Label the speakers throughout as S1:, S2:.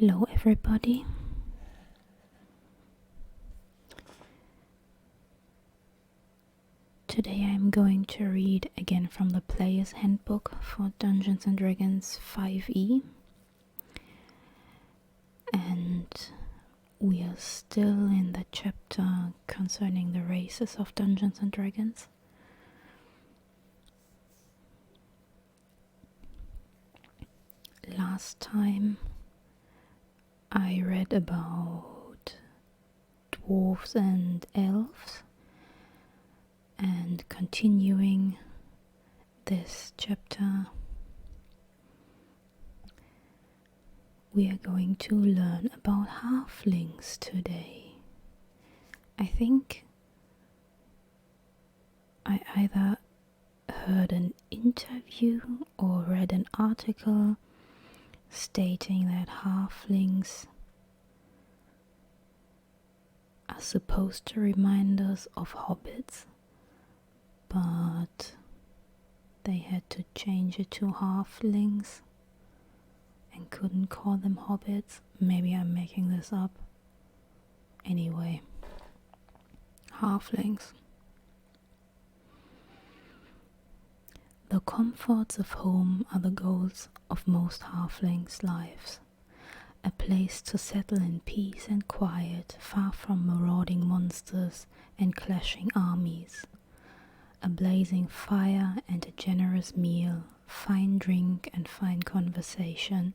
S1: Hello everybody. Today I'm going to read again from the Player's Handbook for Dungeons & Dragons 5e. And we are still in the chapter concerning the races of Dungeons & Dragons. Last time I read about dwarves and elves, and continuing this chapter we are going to learn about halflings today. I think I either heard an interview or read an article stating that halflings are supposed to remind us of hobbits, but they had to change it to halflings and couldn't call them hobbits. Maybe I'm making this up. Anyway, halflings. The comforts of home are the goals of most halflings' lives. A place to settle in peace and quiet, far from marauding monsters and clashing armies. A blazing fire and a generous meal, fine drink and fine conversation.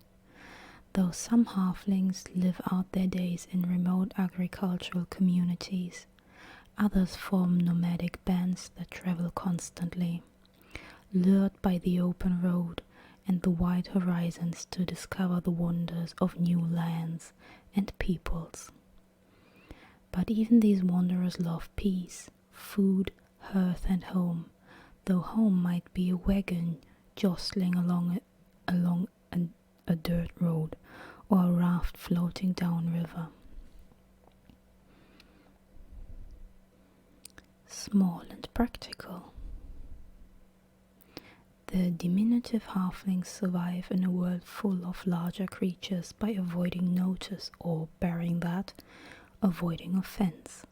S1: Though some halflings live out their days in remote agricultural communities, others form nomadic bands that travel constantly, lured by the open road and the wide horizons to discover the wonders of new lands and peoples. But even these wanderers love peace, food, hearth and home, though home might be a wagon jostling along a dirt road or a raft floating downriver. Small and practical. The diminutive halflings survive in a world full of larger creatures by avoiding notice or, bearing that, avoiding offense.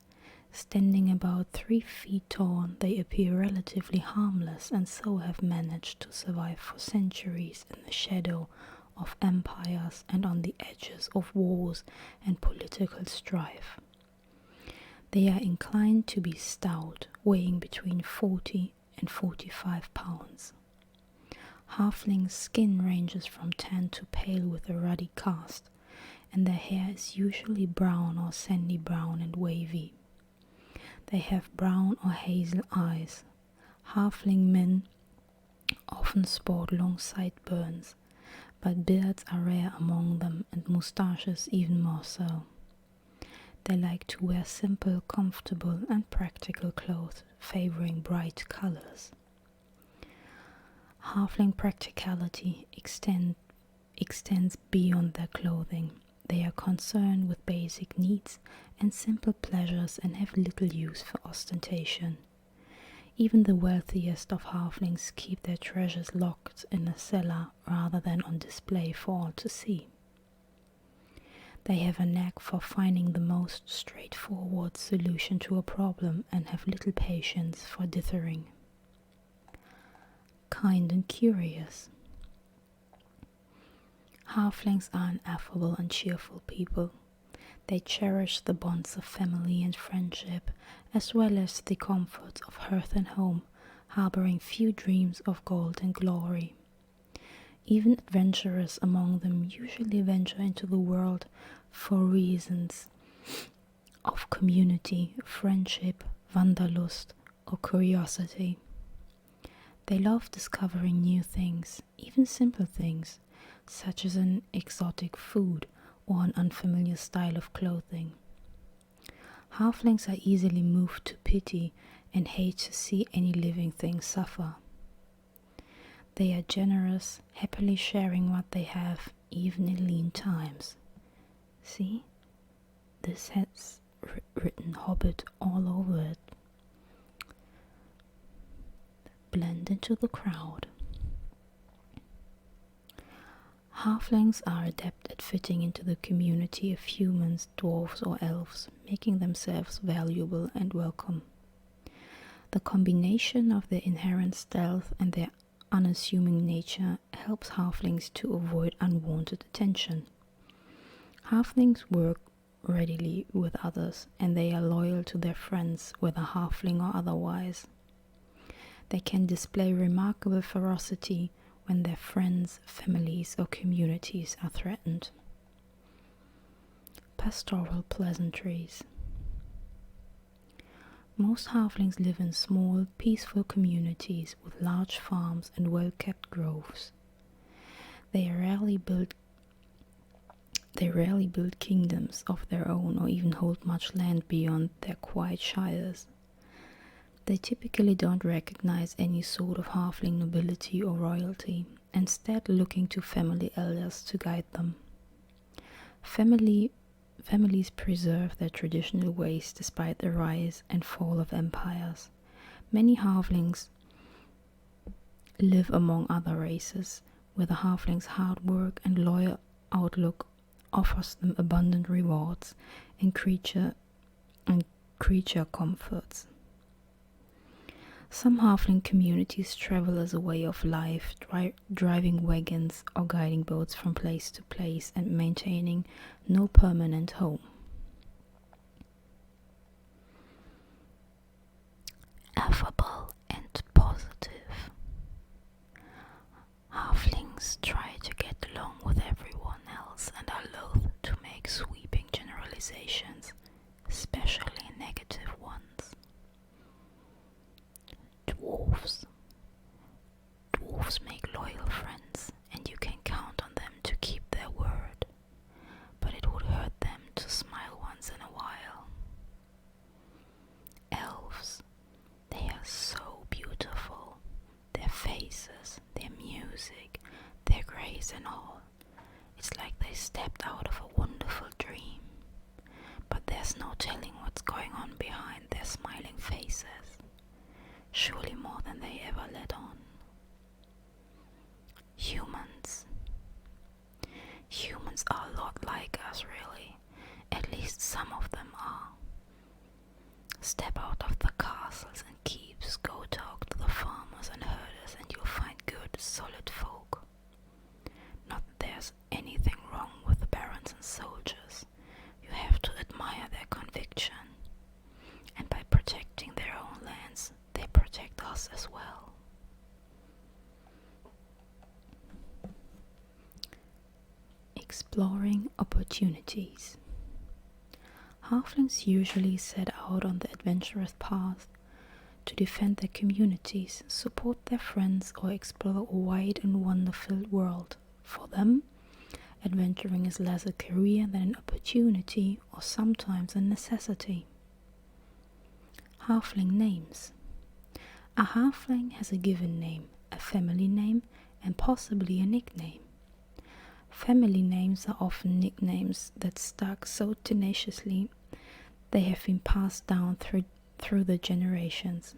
S1: Standing about 3 feet tall, they appear relatively harmless and so have managed to survive for centuries in the shadow of empires and on the edges of wars and political strife. They are inclined to be stout, weighing between 40 and 45 pounds. Halflings' skin ranges from tan to pale with a ruddy cast, and their hair is usually brown or sandy brown and wavy. They have brown or hazel eyes. Halfling men often sport long sideburns, but beards are rare among them and moustaches even more so. They like to wear simple, comfortable and practical clothes, favoring bright colors. Halfling practicality extends beyond their clothing. They are concerned with basic needs and simple pleasures and have little use for ostentation. Even the wealthiest of halflings keep their treasures locked in a cellar rather than on display for all to see. They have a knack for finding the most straightforward solution to a problem and have little patience for dithering. Kind and curious. Halflings are an affable and cheerful people. They cherish the bonds of family and friendship, as well as the comforts of hearth and home, harboring few dreams of gold and glory. Even adventurers among them usually venture into the world for reasons of community, friendship, wanderlust, or curiosity. They love discovering new things, even simple things, such as an exotic food or an unfamiliar style of clothing. Halflings are easily moved to pity and hate to see any living thing suffer. They are generous, happily sharing what they have, even in lean times. See? This has written Hobbit all over it. Blend into the crowd. Halflings are adept at fitting into the community of humans, dwarves, or elves, making themselves valuable and welcome. The combination of their inherent stealth and their unassuming nature helps halflings to avoid unwanted attention. Halflings work readily with others, and they are loyal to their friends, whether halfling or otherwise. They can display remarkable ferocity when their friends, families, or communities are threatened. Pastoral pleasantries. Most halflings live in small, peaceful communities with large farms and well-kept groves. They rarely build kingdoms of their own or even hold much land beyond their quiet shires. They typically don't recognize any sort of halfling nobility or royalty, instead looking to family elders to guide them. Families preserve their traditional ways despite the rise and fall of empires. Many halflings live among other races, where the halfling's hard work and loyal outlook offers them abundant rewards and creature comforts. Some halfling communities travel as a way of life, driving wagons or guiding boats from place to place and maintaining no permanent home. Affable and positive. Halflings try to get along with everyone else and are loath to make sweeping generalizations, especially negative ones. Dwarves make loyal friends, and you can count on them to keep their word, but it would hurt them to smile once in a while. Elves, they are so beautiful. Their faces, their music, their grace and all. It's like they stepped out of a wonderful dream, but there's no telling what's going on behind their smiling faces. Surely more than they ever let on. Humans are a lot like us, really. At least some of them are. Step out of the castles and keeps, go talk to the farmers and herders, and you'll find good, solid folk. Not that there's anything wrong with the barons and soldiers. You have to admire their conviction. And by protecting their own lands, they protect us as well. Exploring opportunities. Halflings usually set out on the adventurous path to defend their communities, support their friends, or explore a wide and wonder-filled world. For them, adventuring is less a career than an opportunity, or sometimes a necessity. Halfling names. A halfling has a given name, a family name, and possibly a nickname. Family names are often nicknames that stuck so tenaciously they have been passed down through the generations.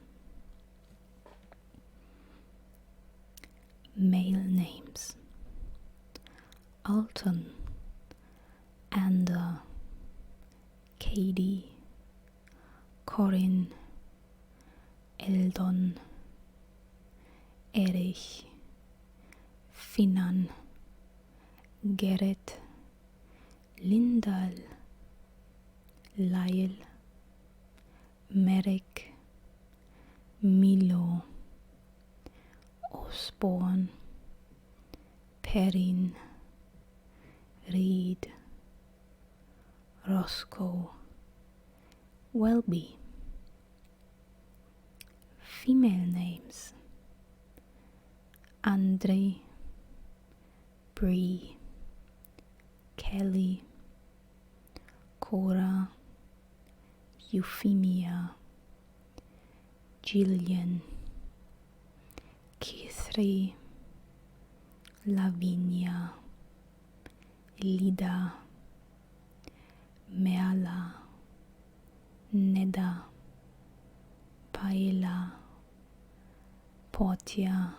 S1: Male names. Alton, Ander, Katie, Corinne, Eldon, Erich, Finan, Gerrit, Lindal, Lyle, Merrick, Milo, Osborne, Perrin, Reed, Roscoe, Welby. Female names. Andre, Bree, Kelly, Cora, Euphemia, Jillian, Kithri, Lavinia, Lida, Merla, Neda, Paella, Portia,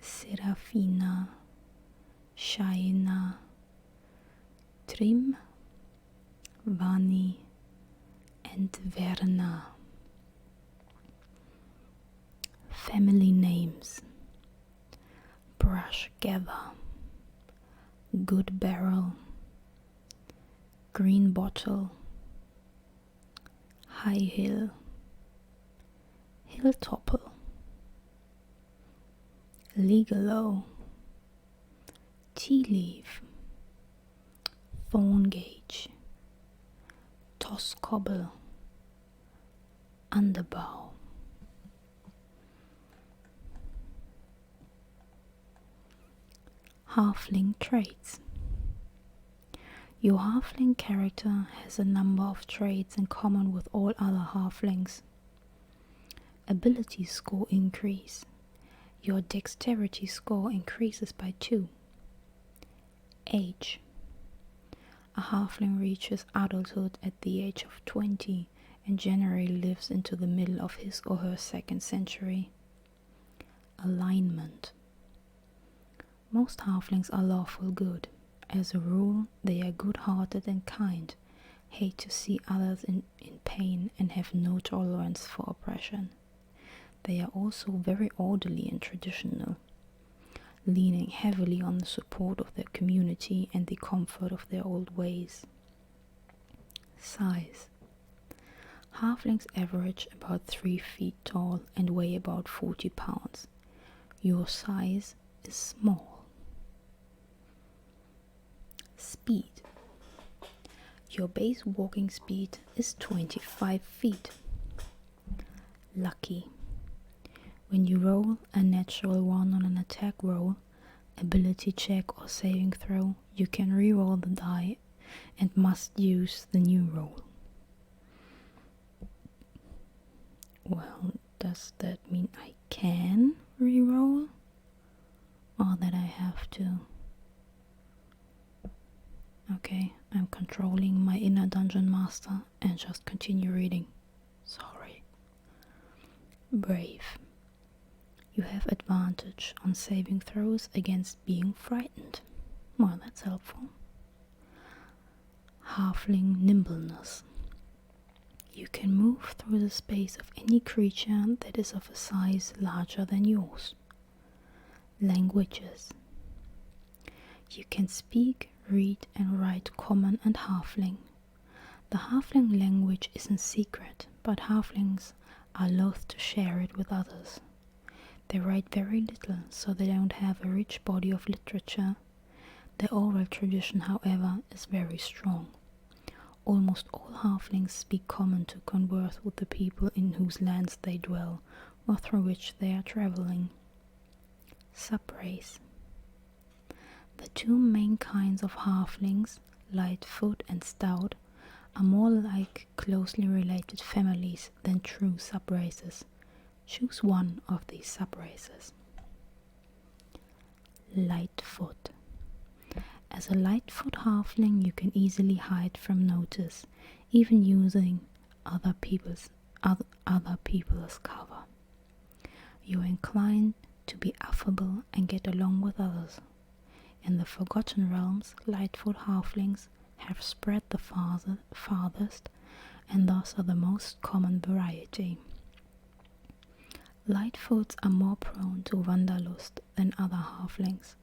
S1: Serafina, Shaina, Trim, Vani, and Verna. Family names: Brush Gather, Good Barrel, Green Bottle, High Hill, Hilltopple, Legalo, Tea Leaf, Thorngage, Toss Cobble, Underbow. Halfling traits. Your halfling character has a number of traits in common with all other halflings. Ability score increase. Your dexterity score increases by 2. Age. A halfling reaches adulthood at the age of 20 and generally lives into the middle of his or her second century. Alignment. Most halflings are lawful good. As a rule, they are good-hearted and kind, hate to see others in pain, and have no tolerance for oppression. They are also very orderly and traditional, leaning heavily on the support of their community and the comfort of their old ways. Size. Halflings average about 3 feet tall and weigh about 40 pounds. Your size is small. Speed. Your base walking speed is 25 feet. Lucky. When you roll a natural 1 on an attack roll, ability check or saving throw, you can re-roll the die and must use the new roll. Well, does that mean I can re-roll? Or that I have to? Okay, I'm controlling my inner dungeon master and just continue reading. Sorry. Brave. You have advantage on saving throws against being frightened. Well, that's helpful. Halfling nimbleness. You can move through the space of any creature that is of a size larger than yours. Languages. You can speak, read and write Common and Halfling. The Halfling language isn't secret, but Halflings are loath to share it with others. They write very little, so they don't have a rich body of literature. Their oral tradition, however, is very strong. Almost all Halflings speak Common to converse with the people in whose lands they dwell, or through which they are traveling. Subrace. The two main kinds of Halflings, Lightfoot and Stout, are more like closely related families than true subraces. Choose one of these subraces. Lightfoot. As a Lightfoot Halfling, you can easily hide from notice, even using other people as cover. You are inclined to be affable and get along with others. In the Forgotten Realms, Lightfoot Halflings have spread the farthest and thus are the most common variety. Lightfoots are more prone to wanderlust than other Halflings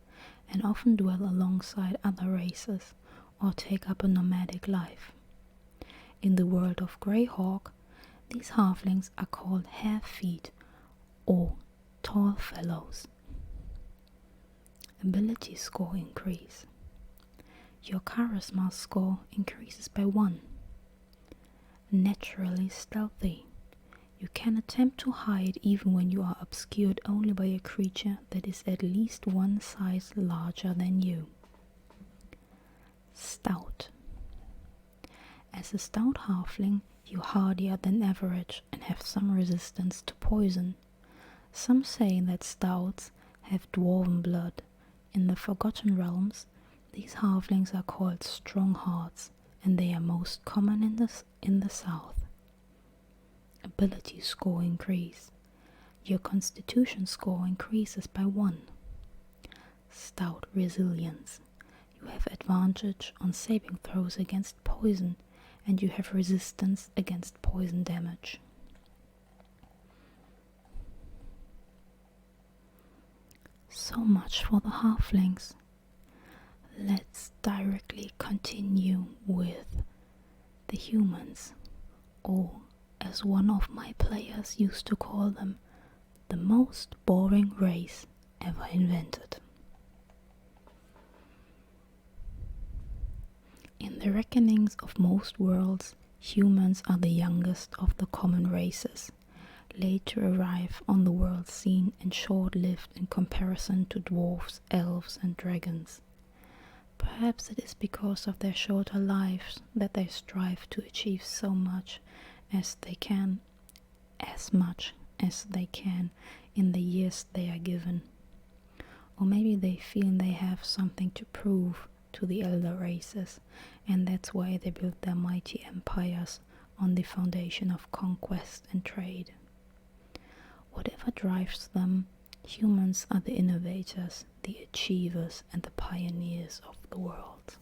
S1: and often dwell alongside other races or take up a nomadic life. In the world of Greyhawk, these Halflings are called Hare-feet or Tall Fellows. Ability score increase. Your charisma score increases by 1. Naturally stealthy. You can attempt to hide even when you are obscured only by a creature that is at least one size larger than you. Stout. As a stout Halfling, you are hardier than average and have some resistance to poison. Some say that stouts have dwarven blood. In the Forgotten Realms, these Halflings are called Stronghearts, and they are most common in the south. Ability score increase. Your constitution score increases by 1. stout resilience. You have advantage on saving throws against poison, and you have resistance against poison damage. So much for the halflings. Let's directly continue with the humans, or as one of my players used to call them, the most boring race ever invented. In the reckonings of most worlds, humans are the youngest of the common races, late to arrive on the world scene and short-lived in comparison to dwarves, elves and dragons. Perhaps it is because of their shorter lives that they strive to achieve so much as they can, as much as they can in the years they are given. Or maybe they feel they have something to prove to the elder races, and that's why they built their mighty empires on the foundation of conquest and trade. Whatever drives them, humans are the innovators, the achievers, and the pioneers of the world.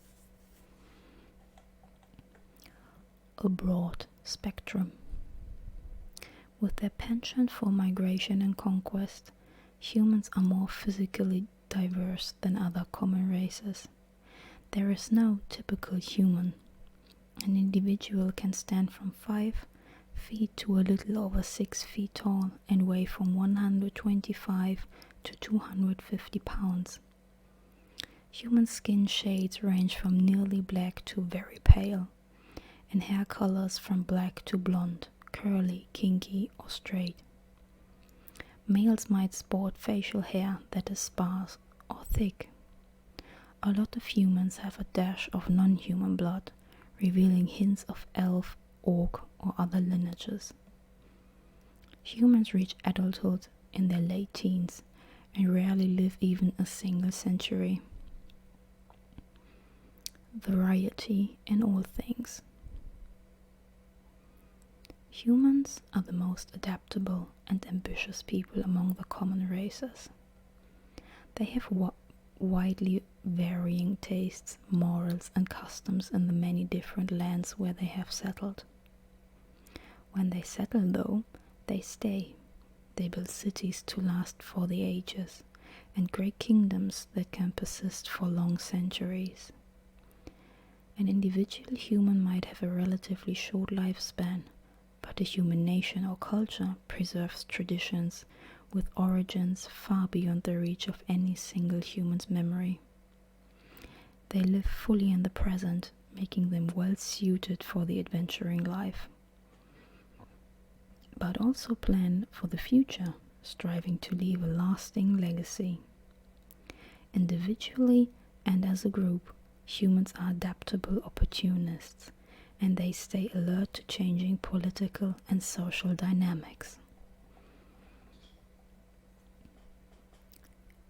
S1: A broad spectrum. With their penchant for migration and conquest, humans are more physically diverse than other common races. There is no typical human. An individual can stand from 5 feet to a little over 6 feet tall and weigh from 125 to 250 pounds. Human skin shades range from nearly black to very pale, and hair colors from black to blonde, curly, kinky, or straight. Males might sport facial hair that is sparse or thick. A lot of humans have a dash of non-human blood, revealing hints of elf, orc, or other lineages. Humans reach adulthood in their late teens and rarely live even a single century. Variety in all things. Humans are the most adaptable and ambitious people among the common races. They have widely varying tastes, morals, and customs in the many different lands where they have settled. When they settle, though, they stay. They build cities to last for the ages, and great kingdoms that can persist for long centuries. An individual human might have a relatively short lifespan, but a human nation or culture preserves traditions with origins far beyond the reach of any single human's memory. They live fully in the present, making them well suited for the adventuring life, but also plan for the future, striving to leave a lasting legacy. Individually and as a group, humans are adaptable opportunists, and they stay alert to changing political and social dynamics.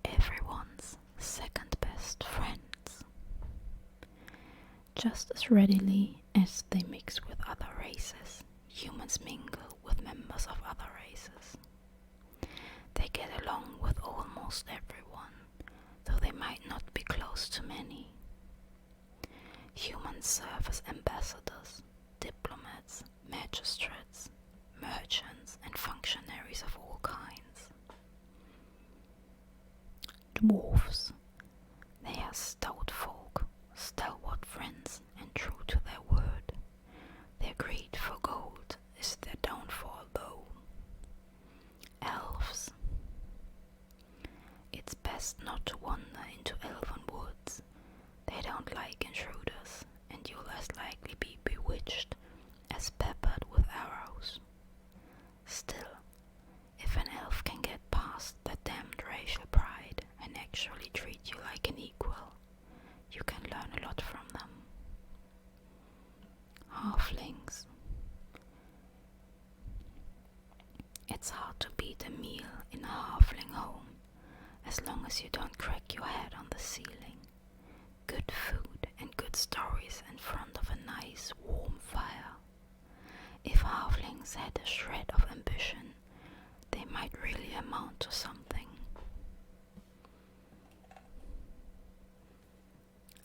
S1: Everyone's second best friends. Just as readily as they mix with other races, humans mingle with members of other races. They get along with almost everyone, though they might not be close to many. Humans serve as ambassadors, diplomats, magistrates, merchants, and functionaries of all kinds. Dwarfs. They are stout folk, stalwart friends, and true to their word. Their greed for gold is their downfall, though. Elves. It's best not to wander into elven woods. They don't like intruders, and you'll as likely be bewitched as peppered with arrows. Still, if an elf can get past that damned racial pride and actually treat you like an equal, you can learn a lot from them. Halflings. It's hard to beat a meal in a halfling home, as long as you don't crack your head on the ceiling. Good food and good stories in front of a nice warm fire. If halflings had a shred of ambition, they might really amount to something.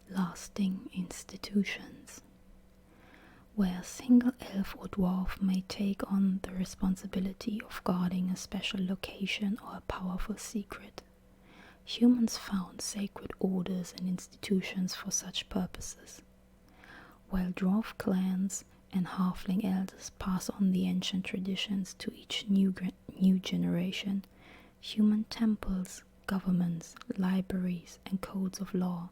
S1: lasting institutions, where a single elf or dwarf may take on the responsibility of guarding a special location or a powerful secret. Humans found sacred orders and institutions for such purposes, while dwarf clans and halfling elders pass on the ancient traditions to each new generation. Human temples, governments, libraries, and codes of law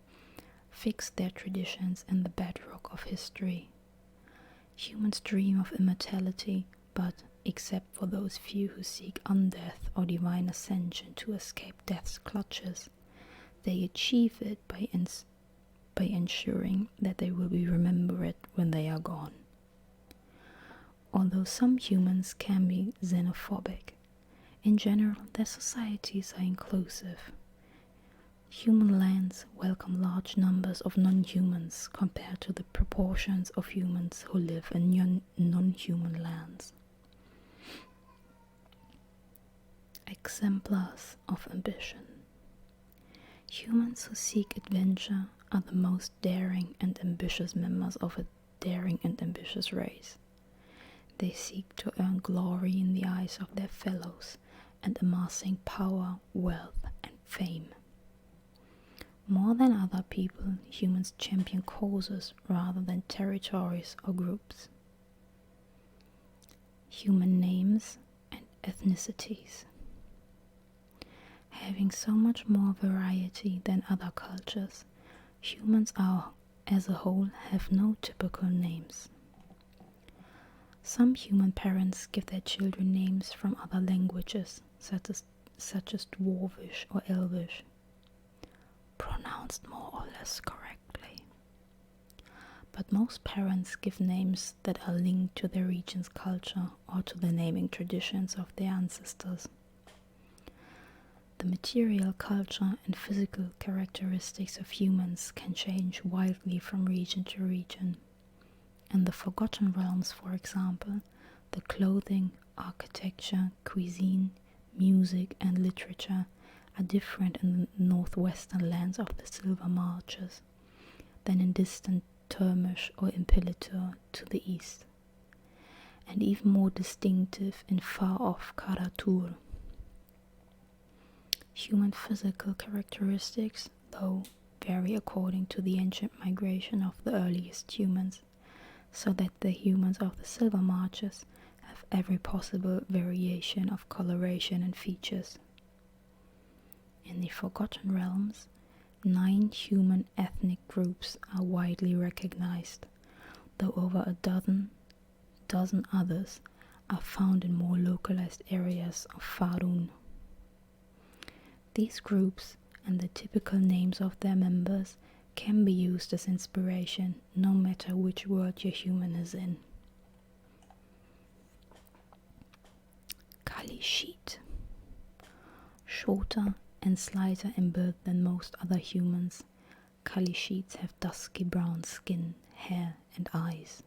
S1: fix their traditions in the bedrock of history. Humans dream of immortality, but, except for those few who seek undeath or divine ascension to escape death's clutches, they achieve it by ensuring that they will be remembered when they are gone. Although some humans can be xenophobic, in general their societies are inclusive. Human lands welcome large numbers of non-humans compared to the proportions of humans who live in non-human lands. Exemplars of ambition. Humans who seek adventure are the most daring and ambitious members of a daring and ambitious race. They seek to earn glory in the eyes of their fellows and amassing power, wealth, and fame. More than other people, humans champion causes rather than territories or groups. Human names and ethnicities. Having so much more variety than other cultures, humans as a whole have no typical names. Some human parents give their children names from other languages, such as Dwarvish or Elvish, pronounced more or less correctly. But most parents give names that are linked to their region's culture or to the naming traditions of their ancestors. The material, culture, and physical characteristics of humans can change wildly from region to region. In the Forgotten Realms, for example, the clothing, architecture, cuisine, music, and literature are different in the northwestern lands of the Silver Marches than in distant Termish or Impilitur to the east, and even more distinctive in far-off Karatur. Human physical characteristics, though, vary according to the ancient migration of the earliest humans, so that the humans of the Silver Marches have every possible variation of coloration and features. In the Forgotten Realms, 9 human ethnic groups are widely recognized, though over a dozen others are found in more localized areas of Faerun. These groups and the typical names of their members can be used as inspiration, no matter which world your human is in. Kalishit. Shorter and slighter in build than most other humans, Kalishits have dusky brown skin, hair, and eyes.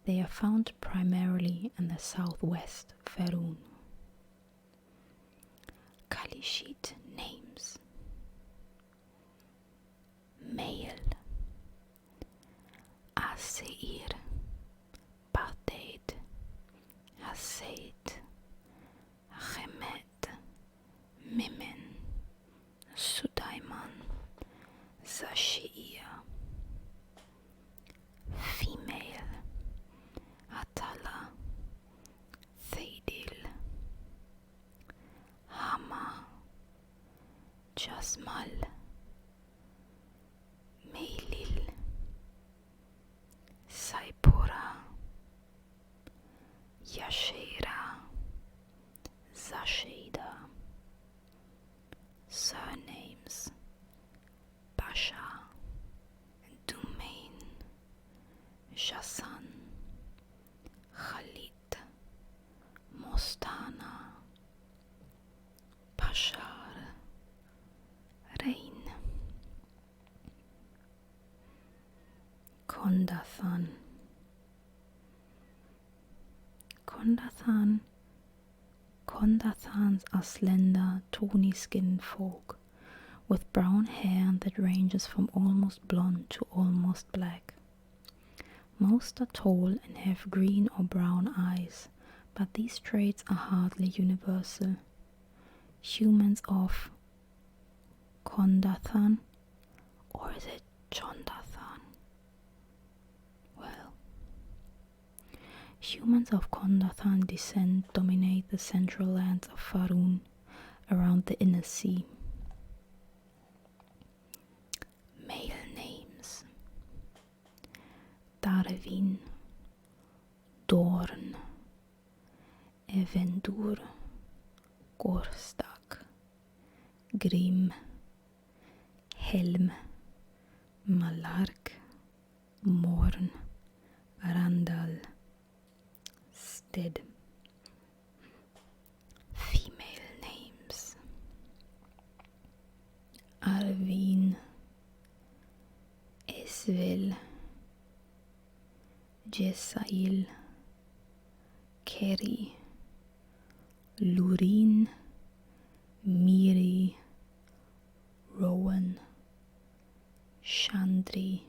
S1: They are found primarily in the southwest Faerun. Kalishit names. Male. Aseir, Bardeid, Haseid, Chemet, Mimin, Sudaiman, Zashiir. Female. Atala, Theidil, Hama, Jasmal, Meilil, Saipura, Yashera, Zasheda. Surnames: Basha, Dumain, Jassan, Khalid, Mostana, Bashar, Rain. Kondathan. Kondathans are slender, tawny-skinned folk with brown hair that ranges from almost blonde to almost black. Most are tall and have green or brown eyes, but these traits are hardly universal. Humans of Kondathan, or is it Chondathan? Well, humans of Kondathan descent dominate the central lands of Faerûn around the inner sea. Male names: Darwin, Dorn, Evendur, Gorstak, Grim, Helm, Malark, Morn, Randall, Stead. Female names: Arvin, Esvel, Jesail, Kerry, Lurin, Miri, Rowan, Chandri,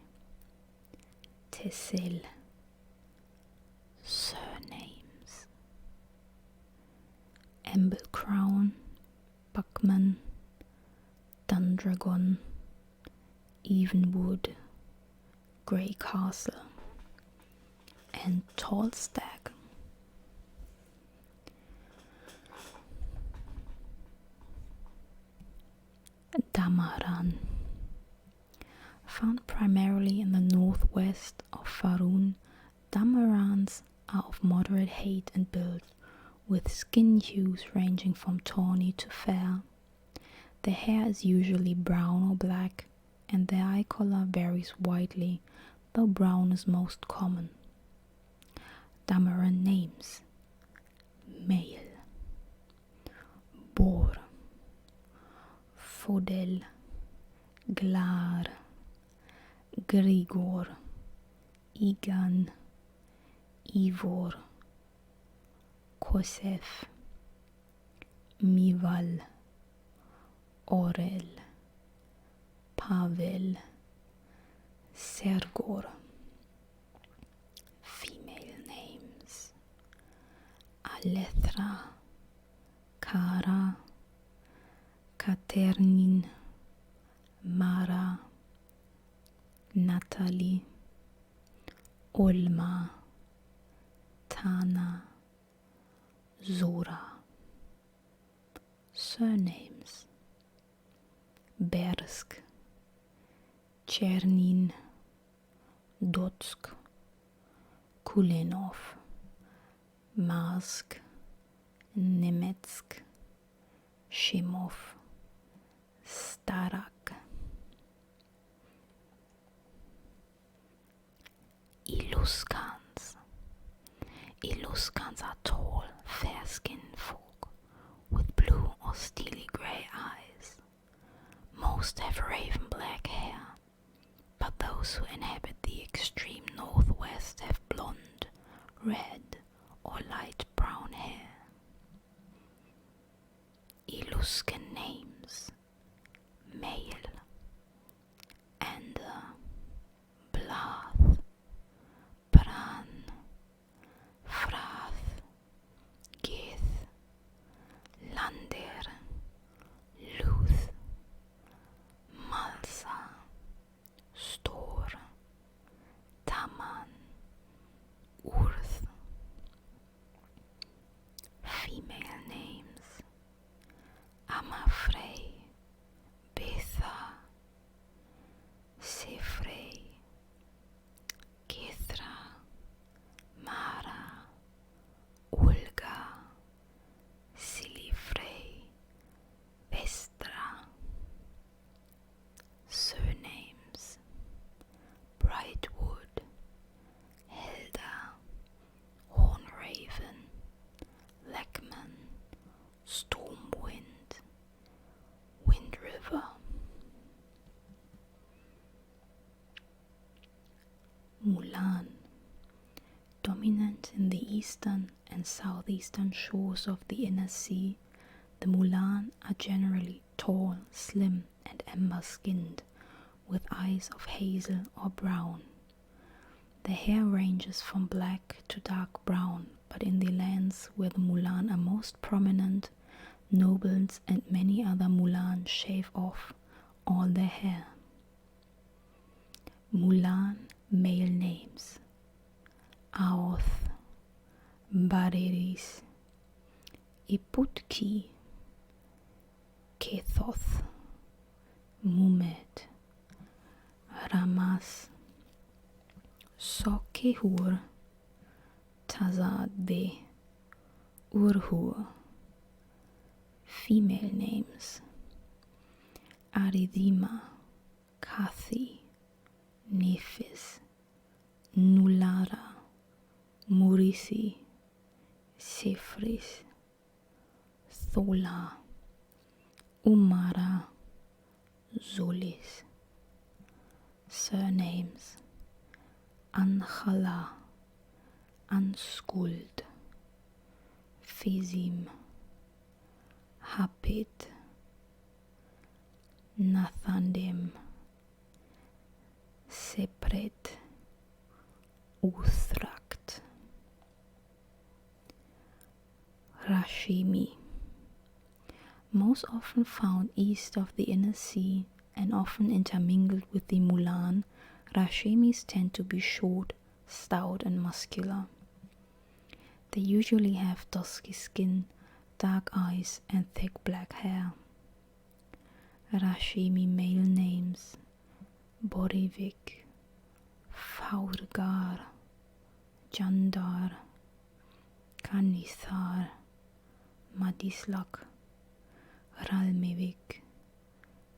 S1: Tessel. Surnames: Emblecrown, Buckman, Dundragon, Evenwood, Grey Castle, and Tallstag. Damaran. Found primarily in the northwest of Faerûn, Damarans are of moderate height and build, with skin hues ranging from tawny to fair. Their hair is usually brown or black, and their eye color varies widely, though brown is most common. Damaran names: Male: Bor, Fodel, Glar, Grigor, Igan, Ivor, Kosef, Mival, Orel, Pavel, Sergor. Female names: Alethra, Kara, Katernin, Mara, Natalie, Olma, Tana, Zora. Surnames: Bersk, Chernin, Dotsk, Kulenov, Marsk, Nemetsk, Shimov, Starak. Illuskans. Illuskans are tall, fair-skinned folk with blue or steely grey eyes. Most have raven black hair, but those who inhabit the extreme northwest have blonde, red, or light brown hair. Illuskan names: Male: Ander, Blath, Bran, Frath, Gith, Lander, Luth, Malsa, Stor, Taman, Urth. Female names: Amafrey, Betha, Sifrey, Kithra, Mara, Olga, Silifrey, Vestra. Surnames: Brightwood, Helda, Hornraven, Leckman, Stormwind, Windriver. Mulan. Dominant in the eastern and southeastern shores of the inner sea, the Mulan are generally tall, slim, and amber-skinned, with eyes of hazel or brown. The hair ranges from black to dark brown, but in the lands where the Mulan are most prominent, nobles and many other Mulan shave off all their hair. Mulan male names: Aoth, Bareris, Iputki, Kethoth, Mumet, Ramas, Sokehur, Tazade, Urhur. Female names: Aridima, Kathi, Nephis, Nulara, Murisi, Sefris, Thola, Umara, Zolis. Surnames: Anchala, Anskuld, Fizim, Hapit, Nathandem, Sepret, Uthrakt. Rashimi. Most often found east of the inner sea and often intermingled with the Mulan, Rashimis tend to be short, stout and muscular. They usually have dusky skin, dark eyes and thick black hair. Rashimi male names: Borivik, Faurgar, Jandar, Kanithar, Madislak, Ralmevik,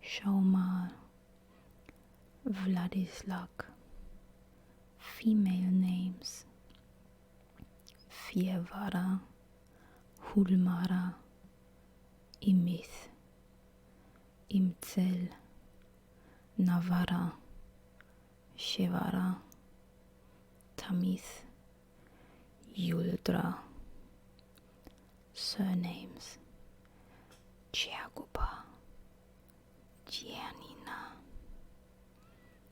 S1: Shaumar, Vladislak. Female names: Fievara, Hulmara, Imith, Imtzel, Navara, Shevara, Tamith, Yuldra. Surnames: Chiagupa, Giannina,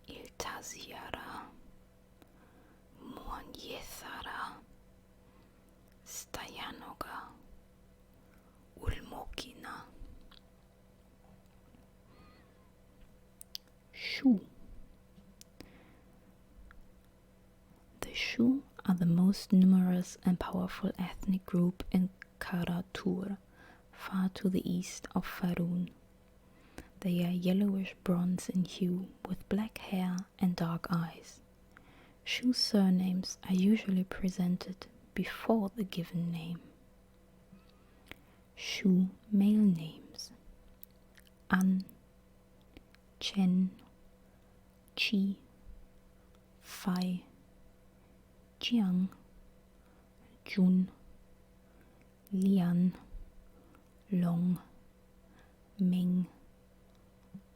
S1: Iltaziara, Muanyethara, Stayanoga, Ulmokina. Shu. The Shu are the most numerous and powerful ethnic group in Karatur, far to the east of Faroon. They are yellowish bronze in hue, with black hair and dark eyes. Shu surnames are usually presented before the given name. Shu male names: An, Chen, Chi, Fai, Jiang, Jun, Lian, Long, Ming,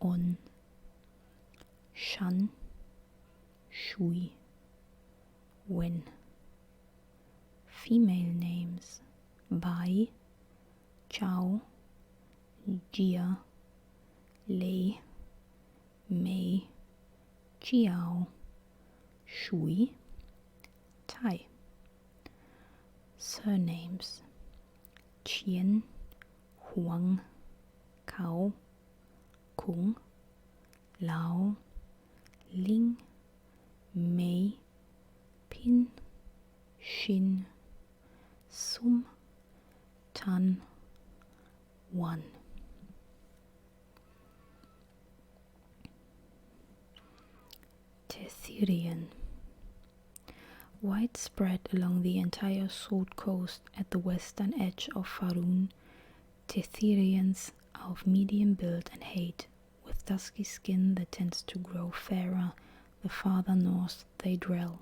S1: On, Shan, Shui, Wen. Female names: Bai, Chao, Jia, Lei, Mei, Jiao, Shui, Tai. Surnames: Qian, Huang, Kao, Kung, Lao, Ling, Mei, Pin, Xin, Sum, Tan, Wan. Tethirian. Widespread along the entire Sword Coast at the western edge of Faroon, Tethirians are of medium build and height, with dusky skin that tends to grow fairer the farther north they dwell.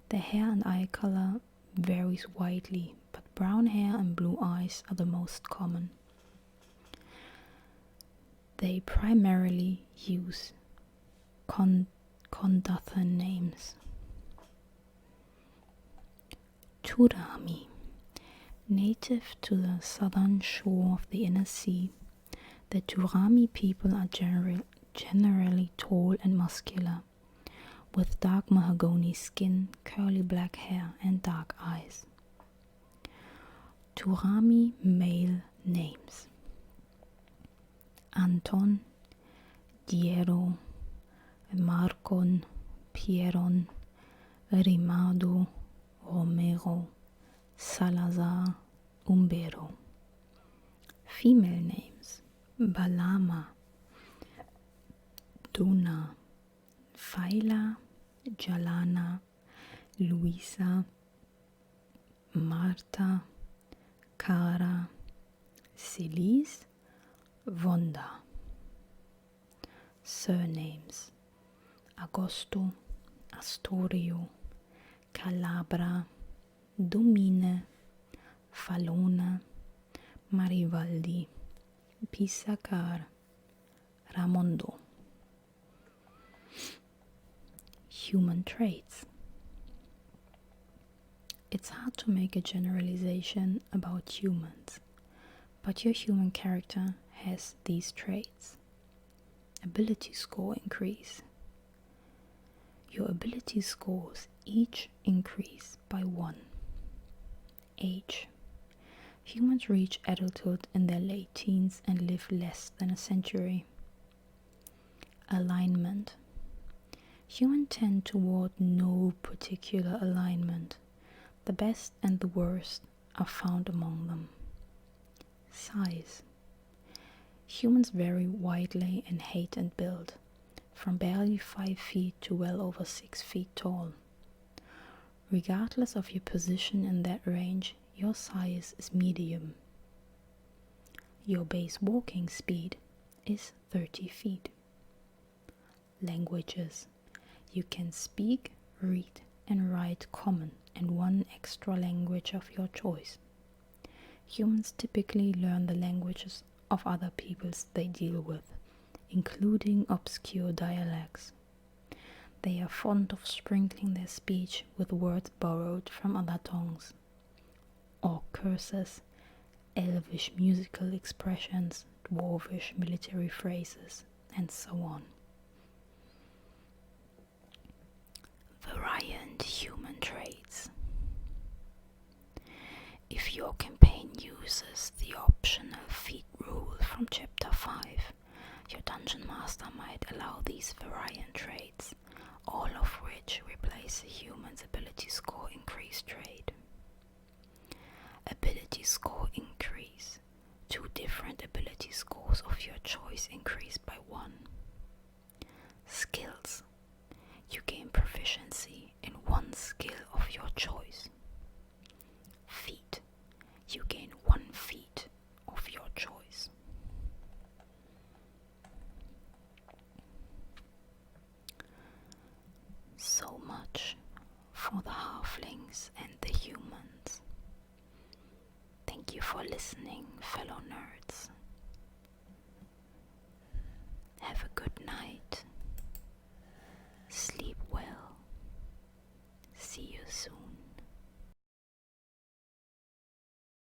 S1: Their hair and eye color varies widely, but brown hair and blue eyes are the most common. They primarily use Kondathan names. Turami. Native to the southern shore of the inner sea, The Turami people are generally tall and muscular, with dark mahogany skin, curly black hair, and dark eyes. Turami male names: Anton, Diero, Marcon, Pieron, Rimado, Romero, Salazar, Umbero. Female names: Balama, Dona, Faila, Jalana, Luisa, Marta, Cara, Celise, Vonda. Surnames: Agosto, Astorio, Calabra, Domine, Falona, Marivaldi, Pisacar, Ramondo. Human traits. It's hard to make a generalization about humans, but your human character has these traits. Ability score increase. Your ability scores each increase by 1. Age. Humans reach adulthood in their late teens and live less than a century. Alignment. Humans tend toward no particular alignment. The best and the worst are found among them. Size. Humans vary widely in height and build, from barely 5 feet to well over 6 feet tall. Regardless of your position in that range, your size is medium. Your base walking speed is 30 feet. Languages. You can speak, read, and write Common and one extra language of your choice. Humans typically learn the languages of other peoples they deal with, including obscure dialects. They are fond of sprinkling their speech with words borrowed from other tongues, or curses, elvish musical expressions, dwarvish military phrases, and so on. Variant human traits. If your campaign uses the optional feat rule from Chapter 5, your Dungeon Master might allow these variant traits, all of which replace a human's ability score increase trait. Ability score increase. 2 different ability scores of your choice increase by 1. Skill